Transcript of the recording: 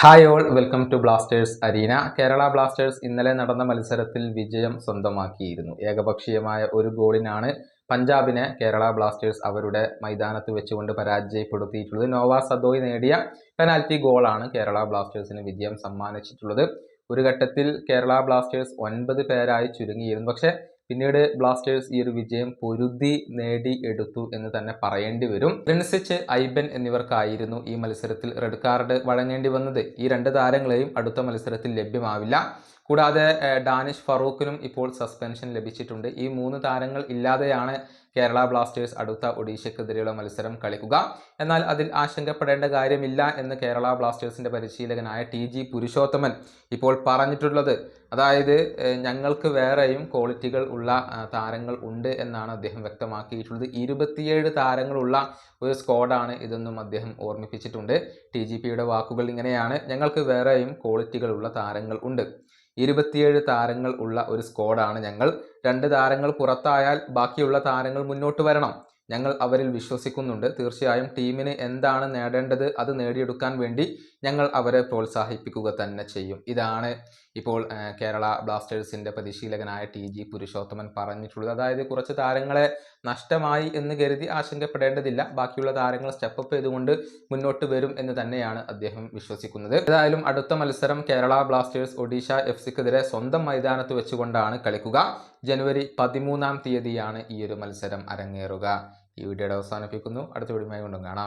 Hi all, welcome to Blasters arena. Kerala Blasters ഇന്നലെ നടന്ന മത്സരത്തിൽ വിജയം സ്വന്തമാക്കിയിരുന്നു. ഏകപക്ഷീയമായ ഒരു ഗോളിനാണ് പഞ്ചാബിനെ കേരള ബ്ലാസ്റ്റേഴ്സ് അവരുടെ മൈതാനത്ത് വെച്ചുകൊണ്ട് പരാജയപ്പെടുത്തിയിട്ടുള്ളത്. നോവ സദോയ് നേടിയ പെനാൽറ്റി ഗോളാണ് കേരള ബ്ലാസ്റ്റേഴ്സിന് വിജയം സമ്മാനിച്ചിട്ടുള്ളത്. ഒരു ഘട്ടത്തിൽ കേരള ബ്ലാസ്റ്റേഴ്സ് 9 പേരായി ചുരുങ്ങിയിരുന്നു. പക്ഷേ പിന്നീട് ബ്ലാസ്റ്റേഴ്സ് ഈ ഒരു വിജയം പൊരുതി നേടി എടുത്തു എന്ന് തന്നെ പറയേണ്ടി വരും. റിൻസിച്ച്, ഐബൻ എന്നിവർക്കായിരുന്നു ഈ മത്സരത്തിൽ റെഡ് കാർഡ് വഴങ്ങേണ്ടി വന്നത്. ഈ രണ്ട് താരങ്ങളെയും അടുത്ത മത്സരത്തിൽ ലഭ്യമാവില്ല. കൂടാതെ ഡാനിഷ് ഫറൂഖിനും ഇപ്പോൾ സസ്പെൻഷൻ ലഭിച്ചിട്ടുണ്ട്. ഈ 3 താരങ്ങൾ ഇല്ലാതെയാണ് കേരള ബ്ലാസ്റ്റേഴ്സ് അടുത്ത ഒഡീഷയ്ക്കെതിരെയുള്ള മത്സരം കളിക്കുക. എന്നാൽ അതിൽ ആശങ്കപ്പെടേണ്ട കാര്യമില്ല എന്ന് കേരള ബ്ലാസ്റ്റേഴ്സിന്റെ പരിശീലകനായ TG പുരുഷോത്തമൻ ഇപ്പോൾ പറഞ്ഞിട്ടുള്ളത്. അതായത് ഞങ്ങൾക്ക് വേറെയും ക്വാളിറ്റികൾ ഉള്ള താരങ്ങൾ ഉണ്ട് എന്നാണ് അദ്ദേഹം വ്യക്തമാക്കിയിട്ടുള്ളത്. 27 താരങ്ങളുള്ള ഒരു സ്ക്വാഡാണ് ഇതെന്നും അദ്ദേഹം ഓർമ്മിപ്പിച്ചിട്ടുണ്ട്. TGPയുടെ വാക്കുകൾ ഇങ്ങനെയാണ്: ഞങ്ങൾക്ക് വേറെയും ക്വാളിറ്റികളുള്ള താരങ്ങൾ ഉണ്ട്. 27 താരങ്ങൾ ഉള്ള ഒരു സ്ക്വാഡാണ് ഞങ്ങൾ. 2 താരങ്ങൾ പുറത്തായാൽ ബാക്കിയുള്ള താരങ്ങൾ മുന്നോട്ട് വരണം. ഞങ്ങൾ അവരിൽ വിശ്വസിക്കുന്നുണ്ട്. തീർച്ചയായും ടീമിന് എന്താണ് നേടേണ്ടത് അത് നേടിയെടുക്കാൻ വേണ്ടി ഞങ്ങൾ അവരെ പ്രോത്സാഹിപ്പിക്കുക തന്നെ ചെയ്യും. ഇതാണ് ഇപ്പോൾ കേരള ബ്ലാസ്റ്റേഴ്സിന്റെ പരിശീലകനായ TG പുരുഷോത്തമൻ പറഞ്ഞിട്ടുള്ളത്. അതായത് കുറച്ച് താരങ്ങളെ നഷ്ടമായി എന്ന് കരുതി ആശങ്കപ്പെടേണ്ടതില്ല. ബാക്കിയുള്ള താരങ്ങൾ സ്റ്റെപ്പപ്പ് ചെയ്തുകൊണ്ട് മുന്നോട്ട് വരും എന്ന് തന്നെയാണ് അദ്ദേഹം വിശ്വസിക്കുന്നത്. ഏതായാലും അടുത്ത മത്സരം കേരള ബ്ലാസ്റ്റേഴ്സ് ഒഡീഷ FCക്കെതിരെ സ്വന്തം മൈതാനത്ത് വെച്ചുകൊണ്ടാണ് കളിക്കുക. ജനുവരി 13-ാം തീയതിയാണ് ഈ ഒരു മത്സരം അരങ്ങേറുക. ഈ വീഡിയോയുടെ അവസാനിപ്പിക്കുന്നു. അടുത്ത വീഡിയോയുമായി വീണ്ടും കാണാം.